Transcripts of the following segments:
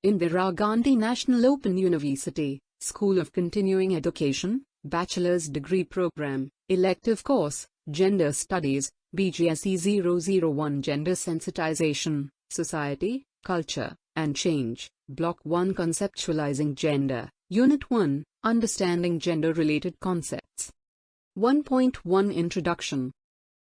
Indira Gandhi National Open University, School of Continuing Education, Bachelor's Degree Program, Elective Course, Gender Studies, BGSE-001 Gender Sensitization, Society, Culture, and Change, Block-1 Conceptualizing Gender, Unit 1, Understanding Gender-Related Concepts. 1.1 Introduction.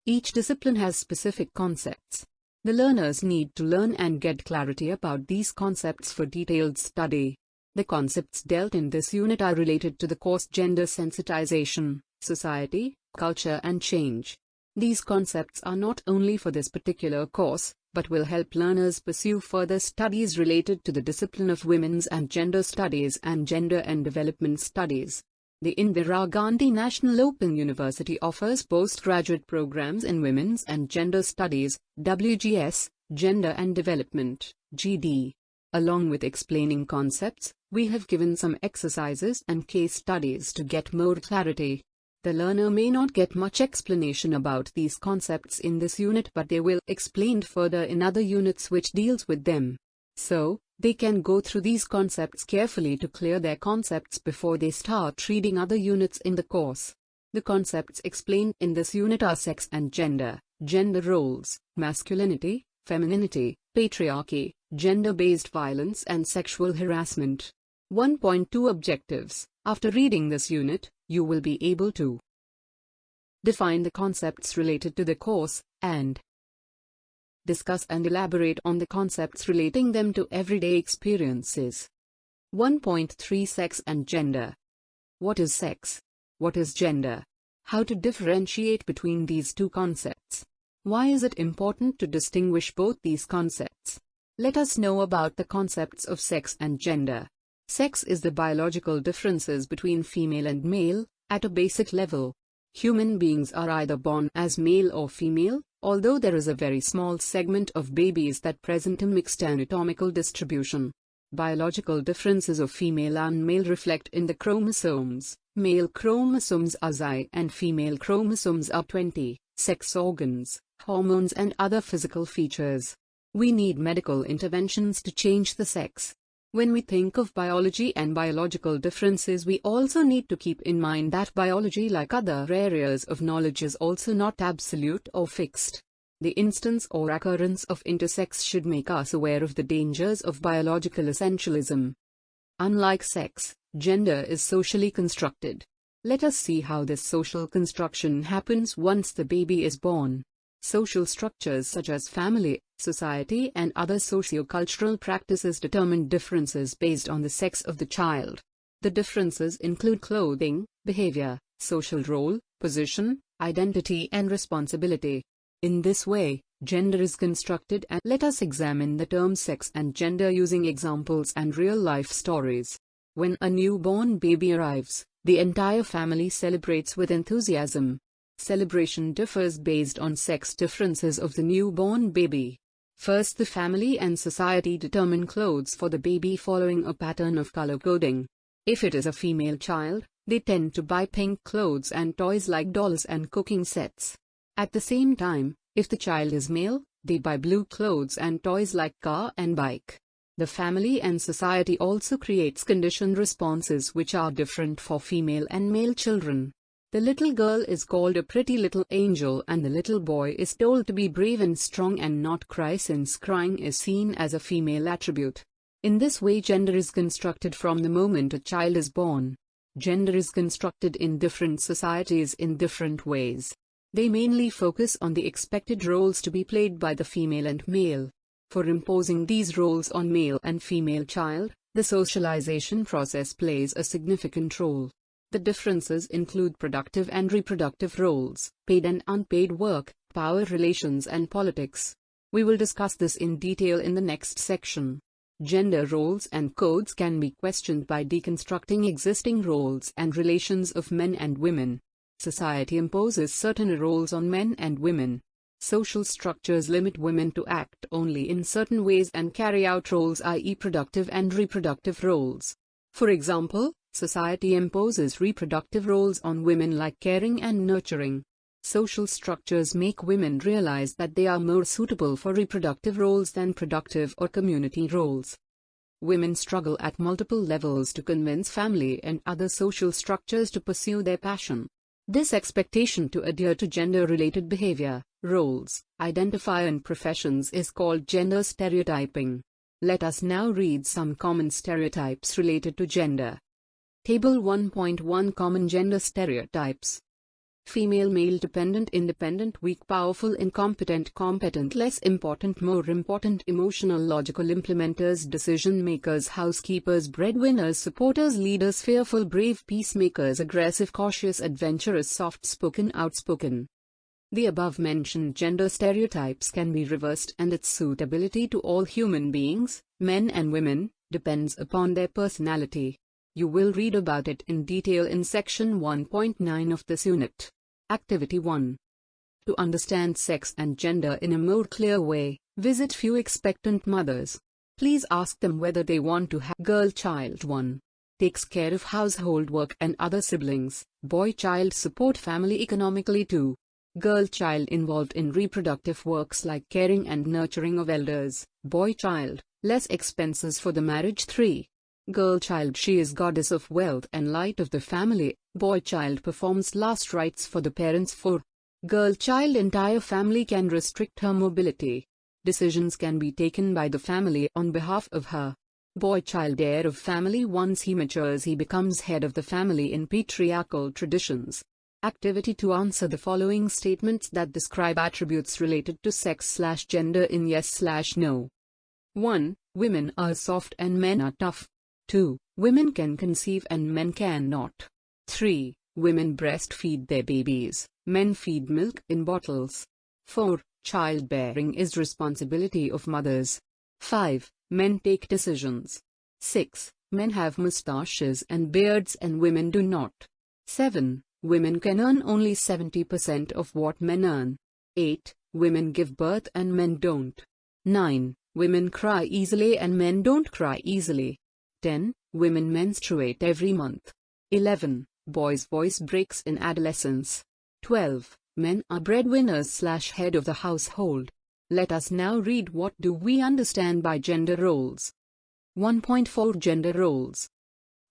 Each discipline has specific concepts. The learners need to learn and get clarity about these concepts for detailed study. The concepts dealt in this unit are related to the course Gender Sensitization, Society, Culture and Change. These concepts are not only for this particular course, but will help learners pursue further studies related to the discipline of Women's and Gender Studies and Gender and Development Studies. The Indira Gandhi National Open University offers postgraduate programs in Women's and Gender Studies, WGS, Gender and Development, GD. Along with explaining concepts, we have given some exercises and case studies to get more clarity. The learner may not get much explanation about these concepts in this unit, but they will explained further in other units which deals with them. So, they can go through these concepts carefully to clear their concepts before they start reading other units in the course. The concepts explained in this unit are sex and gender, gender roles, masculinity, femininity, patriarchy, gender-based violence and sexual harassment. 1.2 Objectives. After reading this unit, you will be able to define the concepts related to the course, and discuss and elaborate on the concepts relating them to everyday experiences. 1.3 Sex and Gender. What is sex? What is gender? How to differentiate between these two concepts? Why is it important to distinguish both these concepts? Let us know about the concepts of sex and gender. Sex is the biological differences between female and male, at a basic level. Human beings are either born as male or female, although there is a very small segment of babies that present a mixed anatomical distribution. Biological differences of female and male reflect in the chromosomes. Male chromosomes are XY and female chromosomes are 20, sex organs, hormones and other physical features. We need medical interventions to change the sex. When we think of biology and biological differences, we also need to keep in mind that biology, like other areas of knowledge, is also not absolute or fixed. The instance or occurrence of intersex should make us aware of the dangers of biological essentialism. Unlike sex, gender is socially constructed. Let us see how this social construction happens once the baby is born. Social structures such as family, society and other socio-cultural practices determine differences based on the sex of the child. The differences include clothing, behavior, social role, position, identity and responsibility. In this way, gender is constructed, and let us examine the terms sex and gender using examples and real-life stories. When a newborn baby arrives, the entire family celebrates with enthusiasm. Celebration differs based on sex differences of the newborn baby. First, the family and society determine clothes for the baby following a pattern of color coding. If it is a female child, they tend to buy pink clothes and toys like dolls and cooking sets. At the same time, if the child is male, they buy blue clothes and toys like car and bike. The family and society also creates conditioned responses which are different for female and male children. The little girl is called a pretty little angel and the little boy is told to be brave and strong and not cry, since crying is seen as a female attribute. In this way, gender is constructed from the moment a child is born. Gender is constructed in different societies in different ways. They mainly focus on the expected roles to be played by the female and male. For imposing these roles on male and female child, the socialization process plays a significant role. The differences include productive and reproductive roles, paid and unpaid work, power relations and politics. We will discuss this in detail in the next section. Gender roles and codes can be questioned by deconstructing existing roles and relations of men and women. Society imposes certain roles on men and women. Social structures limit women to act only in certain ways and carry out roles, i.e. productive and reproductive roles. For example, society imposes reproductive roles on women like caring and nurturing. Social structures make women realize that they are more suitable for reproductive roles than productive or community roles. Women struggle at multiple levels to convince family and other social structures to pursue their passion. This expectation to adhere to gender-related behavior, roles, identify and professions is called gender stereotyping. Let us now read some common stereotypes related to gender. Table 1.1 Common gender stereotypes. Female, male, dependent, independent, weak, powerful, incompetent, competent, less important, more important, emotional, logical, implementers, decision makers, housekeepers, breadwinners, supporters, leaders, fearful, brave, peacemakers, aggressive, cautious, adventurous, soft-spoken, outspoken. The above-mentioned gender stereotypes can be reversed, and its suitability to all human beings, men and women, depends upon their personality. You will read about it in detail in section 1.9 of this unit. Activity 1. To understand sex and gender in a more clear way, visit few expectant mothers. Please ask them whether they want to have girl child. 1. Takes care of household work and other siblings. Boy child support family economically. 2. Girl child involved in reproductive works like caring and nurturing of elders. Boy child, less expenses for the marriage. 3. Girl child, she is goddess of wealth and light of the family. Boy child performs last rites for the parents. 4. Girl child, entire family can restrict her mobility. Decisions can be taken by the family on behalf of her. Boy child, heir of family. Once he matures, he becomes head of the family in patriarchal traditions. Activity to answer the following statements that describe attributes related to sex/gender in yes/no. 1. Women are soft and men are tough. 2. Women can conceive and men cannot. 3. Women breastfeed their babies, men feed milk in bottles. 4. Childbearing is responsibility of mothers. 5. Men take decisions. 6. Men have mustaches and beards and women do not. 7. Women can earn only 70% of what men earn. 8. Women give birth and men don't. 9. Women cry easily and men don't cry easily. 10. Women menstruate every month. 11. Boys' voice breaks in adolescence. 12. Men are breadwinners/head of the household. Let us now read what do we understand by gender roles. 1.4 Gender roles.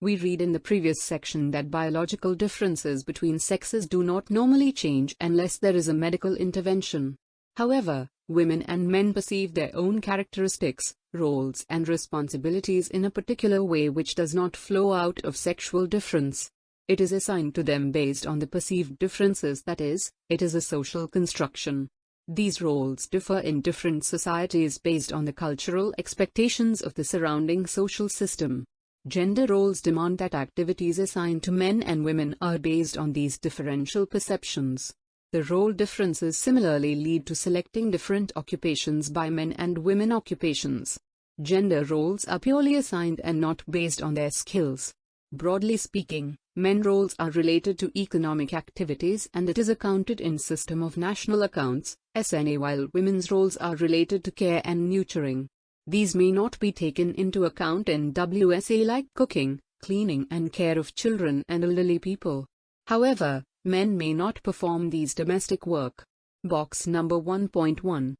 We read in the previous section that biological differences between sexes do not normally change unless there is a medical intervention. However, women and men perceive their own characteristics, roles and responsibilities in a particular way which does not flow out of sexual difference. It is assigned to them based on the perceived differences, that is, it is a social construction. These roles differ in different societies based on the cultural expectations of the surrounding social system. Gender roles demand that activities assigned to men and women are based on these differential perceptions. The role differences similarly lead to selecting different occupations by men and women occupations. Gender roles are purely assigned and not based on their skills. Broadly speaking, men roles are related to economic activities and it is accounted in System of National Accounts, SNA, while women's roles are related to care and nurturing. These may not be taken into account in WSA like cooking, cleaning and care of children and elderly people. However, men may not perform these domestic work. Box number 1.1.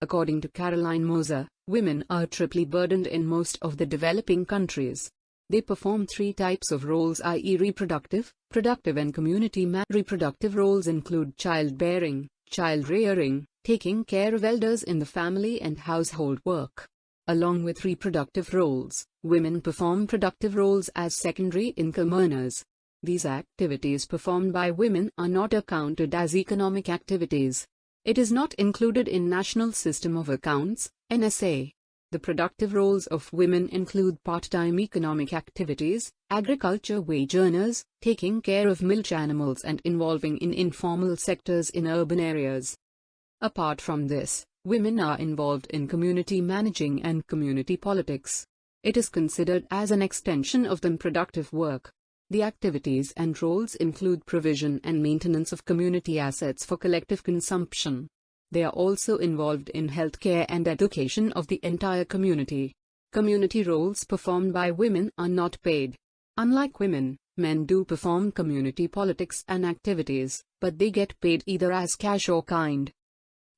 According to Caroline Moser, women are triply burdened in most of the developing countries. They perform 3 types of roles, i.e. reproductive, productive and community Reproductive roles include childbearing, child-rearing, taking care of elders in the family and household work. Along with reproductive roles, women perform productive roles as secondary income earners. These activities performed by women are not accounted as economic activities. It is not included in National System of Accounts, NSA. The productive roles of women include part-time economic activities, agriculture wage earners, taking care of milch animals and involving in informal sectors in urban areas. Apart from this, women are involved in community managing and community politics. It is considered as an extension of the productive work. The activities and roles include provision and maintenance of community assets for collective consumption. They are also involved in healthcare and education of the entire community. Community roles performed by women are not paid. Unlike women, men do perform community politics and activities, but they get paid either as cash or kind.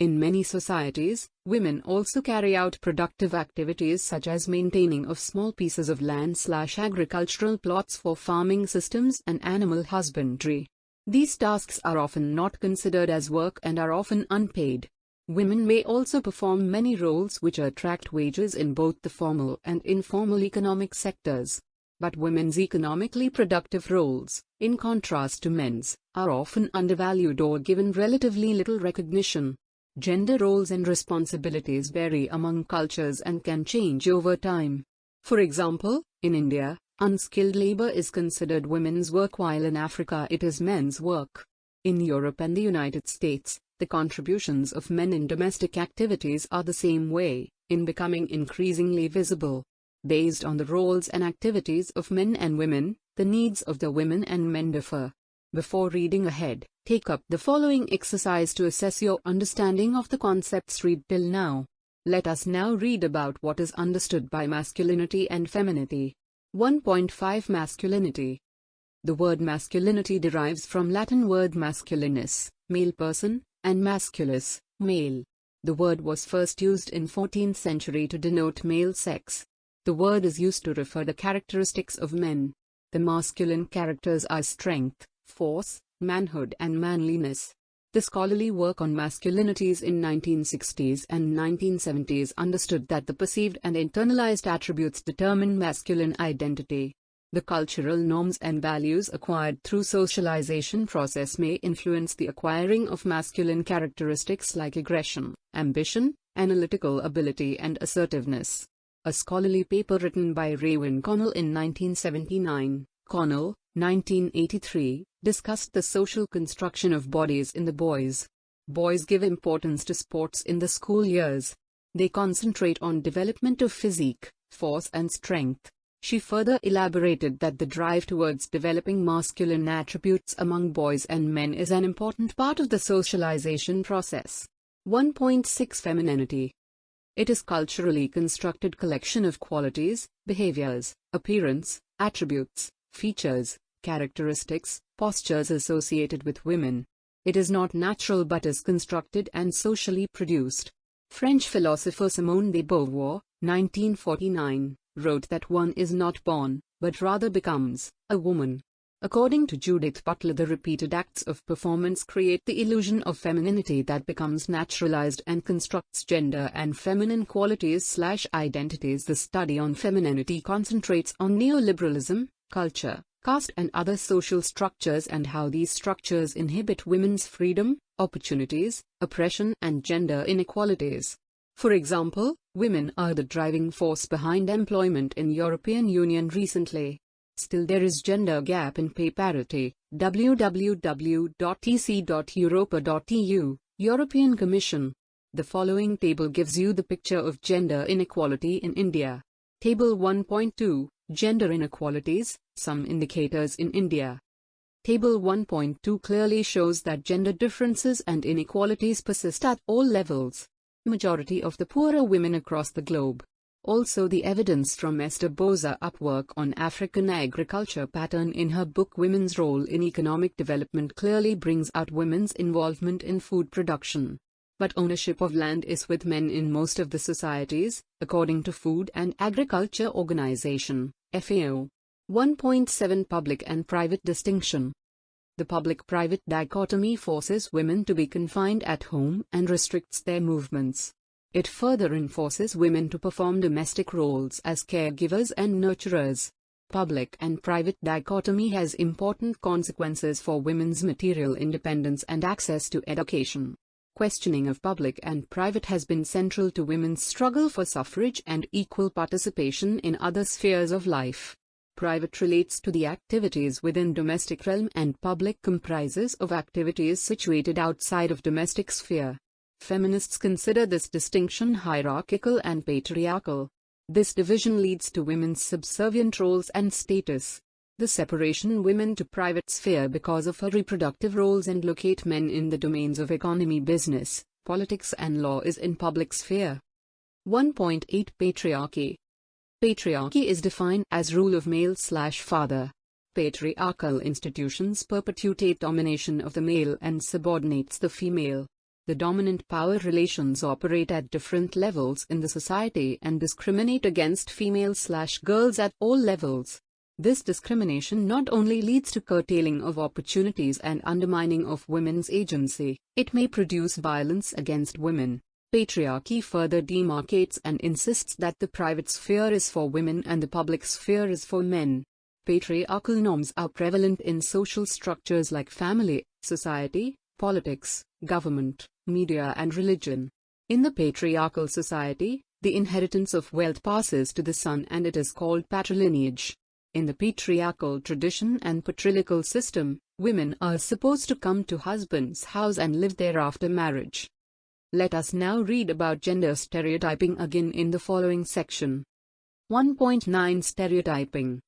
In many societies, women also carry out productive activities such as maintaining of small pieces of land/agricultural plots for farming systems and animal husbandry. These tasks are often not considered as work and are often unpaid. Women may also perform many roles which attract wages in both the formal and informal economic sectors. But women's economically productive roles, in contrast to men's, are often undervalued or given relatively little recognition. Gender roles and responsibilities vary among cultures and can change over time. For example, in India, unskilled labor is considered women's work while in Africa it is men's work. In Europe and the United States, the contributions of men in domestic activities are the same way, in becoming increasingly visible. Based on the roles and activities of men and women, the needs of the women and men differ. Before reading ahead, take up the following exercise to assess your understanding of the concepts read till now. Let us now read about what is understood by masculinity and femininity. 1.5 Masculinity. The word masculinity derives from Latin word masculinus, male person, and masculus, male. The word was first used in 14th century to denote male sex. The word is used to refer the characteristics of men. The masculine characters are strength, force, manhood and manliness. The scholarly work on masculinities in 1960s and 1970s understood that the perceived and internalized attributes determine masculine identity. The cultural norms and values acquired through socialization process may influence the acquiring of masculine characteristics like aggression, ambition, analytical ability and assertiveness. A scholarly paper written by Raewyn Connell in 1979, Connell, 1983, discussed the social construction of bodies in the boys. Boys give importance to sports in the school years. They concentrate on development of physique, force and strength. She further elaborated that the drive towards developing masculine attributes among boys and men is an important part of the socialization process. 1.6 Femininity. It is culturally constructed collection of qualities, behaviors, appearance, attributes, features, characteristics, postures associated with women. It is not natural but is constructed and socially produced. French philosopher Simone de Beauvoir, 1949, wrote that one is not born, but rather becomes, a woman. According to Judith Butler, the repeated acts of performance create the illusion of femininity that becomes naturalized and constructs gender and feminine qualities/identities. The study on femininity concentrates on neoliberalism, culture, caste and other social structures and how these structures inhibit women's freedom, opportunities, oppression and gender inequalities. For example, women are the driving force behind employment in European Union recently. Still there is gender gap in pay parity. www.ec.europa.eu, European Commission. The following table gives you the picture of gender inequality in India. Table 1.2, Gender Inequalities, Some Indicators in India. Table 1.2 clearly shows that gender differences and inequalities persist at all levels. Majority of the poorer women across the globe. Also the evidence from Esther Boza Upwork on African agriculture pattern in her book Women's Role in Economic Development clearly brings out women's involvement in food production. But ownership of land is with men in most of the societies, according to Food and Agriculture Organization, FAO. 1.7 Public and Private Distinction. The public-private dichotomy forces women to be confined at home and restricts their movements. It further enforces women to perform domestic roles as caregivers and nurturers. Public and private dichotomy has important consequences for women's material independence and access to education. Questioning of public and private has been central to women's struggle for suffrage and equal participation in other spheres of life. Private relates to the activities within domestic realm and public comprises of activities situated outside of domestic sphere. Feminists consider this distinction hierarchical and patriarchal. This division leads to women's subservient roles and status. The separation women to private sphere because of her reproductive roles and locate men in the domains of economy, business, politics and law is in public sphere. 1.8 Patriarchy. Patriarchy is defined as rule of male/father. Patriarchal institutions perpetuate domination of the male and subordinates the female. The the dominant power relations operate at different levels in the society and discriminate against females/girls at all levels. This discrimination not only leads to curtailing of opportunities and undermining of women's agency, it may produce violence against women. Patriarchy further demarcates and insists that the private sphere is for women and the public sphere is for men. Patriarchal norms are prevalent in social structures like family, society, politics, government, media and religion. In the patriarchal society, the inheritance of wealth passes to the son and it is called patrilineage. In the patriarchal tradition and patriarchal system, women are supposed to come to husband's house and live there after marriage. Let us now read about gender stereotyping again in the following section. 1.9 Stereotyping.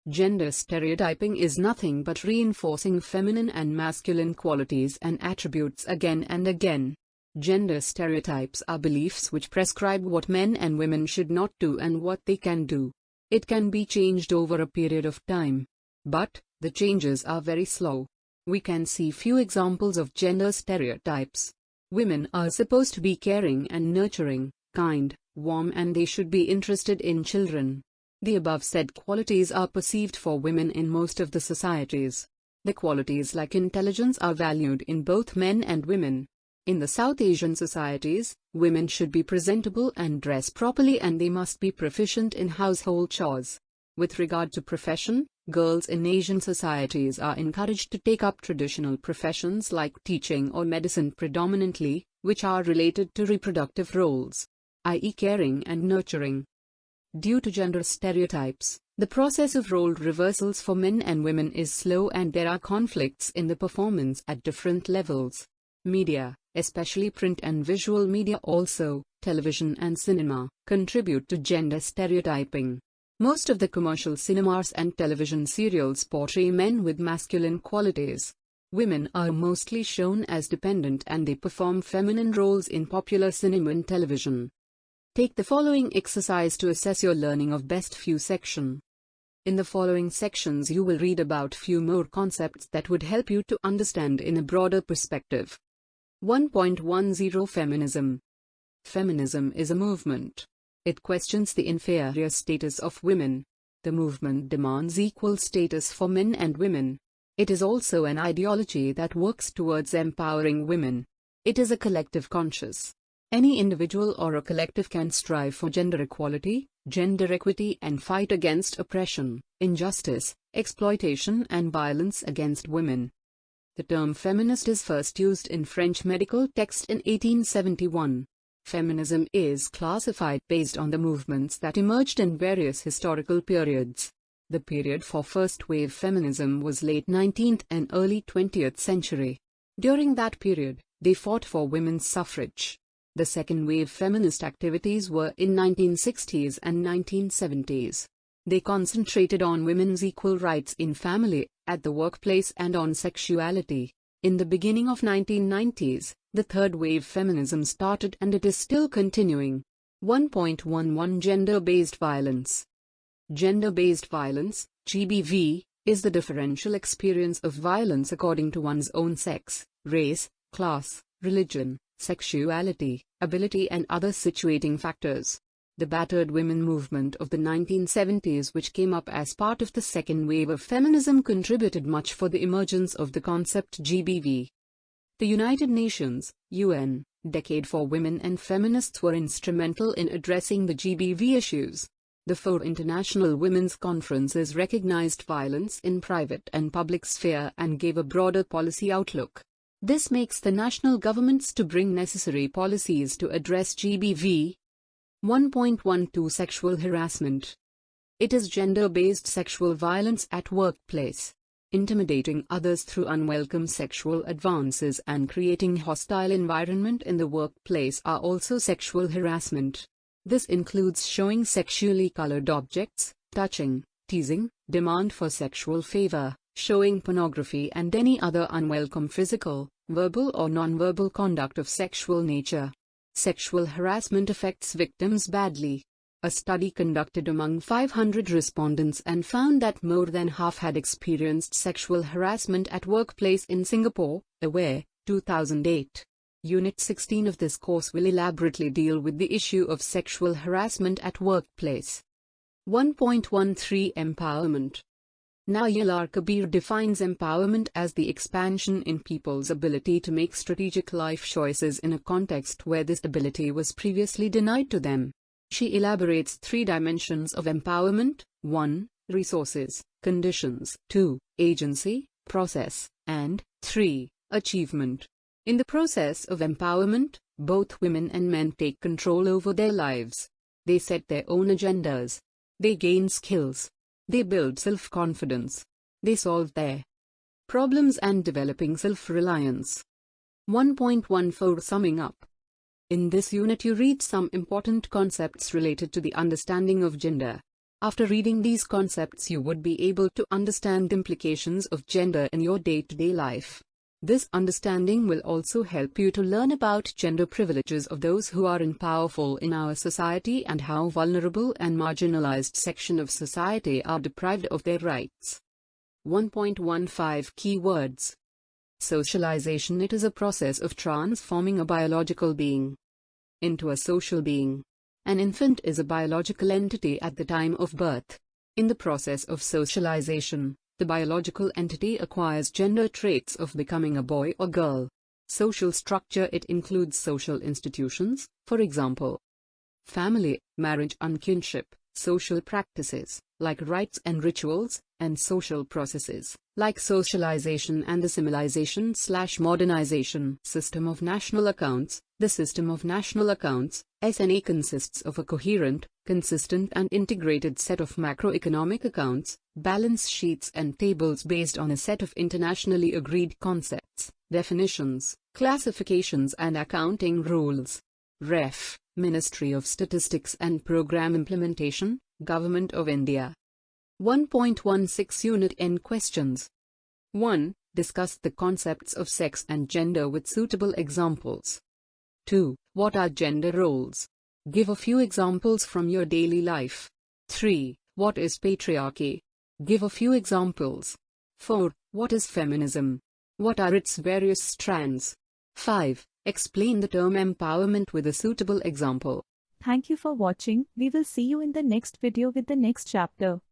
Gender stereotyping is nothing but reinforcing feminine and masculine qualities and attributes again and again. Gender stereotypes are beliefs which prescribe what men and women should not do and what they can do. It can be changed over a period of time. But, the changes are very slow. We can see few examples of gender stereotypes. Women are supposed to be caring and nurturing, kind, warm and they should be interested in children. The above said qualities are perceived for women in most of the societies. The qualities like intelligence are valued in both men and women. In the South Asian societies, women should be presentable and dress properly and they must be proficient in household chores. With regard to profession, girls in Asian societies are encouraged to take up traditional professions like teaching or medicine predominantly, which are related to reproductive roles, i.e. caring and nurturing. Due to gender stereotypes, the process of role reversals for men and women is slow and there are conflicts in the performance at different levels. Media, especially print and visual media also, television and cinema, contribute to gender stereotyping. Most of the commercial cinemas and television serials portray men with masculine qualities. Women are mostly shown as dependent and they perform feminine roles in popular cinema and television. Take the following exercise to assess your learning of best few section. In the following sections you will read about few more concepts that would help you to understand in a broader perspective. 1.10 Feminism. Feminism is a movement. It questions the inferior status of women. The movement demands equal status for men and women. It is also an ideology that works towards empowering women. It is a collective conscious. Any individual or a collective can strive for gender equality, gender equity and fight against oppression, injustice, exploitation and violence against women. The term feminist is first used in French medical text in 1871. Feminism is classified based on the movements that emerged in various historical periods. The period for first-wave feminism was late 19th and early 20th century. During that period, they fought for women's suffrage. The second-wave feminist activities were in 1960s and 1970s. They concentrated on women's equal rights in family, at the workplace and on sexuality. In the beginning of 1990s, the third-wave feminism started and it is still continuing. 1.11 Gender-based violence. Gender-based violence, GBV, is the differential experience of violence according to one's own sex, race, class, religion, sexuality, ability and other situating factors. The battered women movement of the 1970s, which came up as part of the second wave of feminism, contributed much for the emergence of the concept GBV. The United Nations, UN, Decade for Women and Feminists were instrumental in addressing the GBV issues. The 4 international women's conferences recognized violence in private and public sphere and gave a broader policy outlook. This makes the national governments to bring necessary policies to address GBV. 1.12 Sexual harassment. It is gender-based sexual violence at workplace. Intimidating others through unwelcome sexual advances and creating hostile environment in the workplace are also sexual harassment. This includes showing sexually colored objects, touching, teasing, demand for sexual favor, showing pornography and any other unwelcome physical, verbal or non-verbal conduct of sexual nature. Sexual harassment affects victims badly. A study conducted among 500 respondents and found that more than half had experienced sexual harassment at workplace in Singapore, Aware, 2008. Unit 16 of this course will elaborately deal with the issue of sexual harassment at workplace. 1.13 Empowerment. Nayyar Kabir defines empowerment as the expansion in people's ability to make strategic life choices in a context where this ability was previously denied to them. She elaborates 3 dimensions of empowerment: 1. Resources, conditions; 2. Agency, process; and 3. Achievement. In the process of empowerment, both women and men take control over their lives. They set their own agendas. They gain skills. They build self-confidence. They solve their problems and developing self-reliance. 1.14 Summing up. In this unit you read some important concepts related to the understanding of gender. After reading these concepts you would be able to understand the implications of gender in your day-to-day life. This understanding will also help you to learn about gender privileges of those who are powerful in our society and how vulnerable and marginalized sections of society are deprived of their rights. 1.15 Keywords. Socialization. It is a process of transforming a biological being into a social being. An infant is a biological entity at the time of birth. In the process of socialization, the biological entity acquires gender traits of becoming a boy or girl. Social structure. It includes social institutions, for example, family, marriage and kinship; social practices, like rites and rituals; and social processes, like socialization and assimilation/modernization. System of national accounts. The system of national accounts, SNA, consists of a coherent, consistent and integrated set of macroeconomic accounts, balance sheets and tables based on a set of internationally agreed concepts, definitions, classifications and accounting rules. Ref. Ministry of Statistics and Program Implementation, Government of India. 1.16 Unit N Questions. 1. Discuss the concepts of sex and gender with suitable examples. 2. What are gender roles? Give a few examples from your daily life. 3. What is patriarchy? Give a few examples. 4. What is feminism? What are its various strands? 5. Explain the term empowerment with a suitable example. Thank you for watching. We will see you in the next video with the next chapter.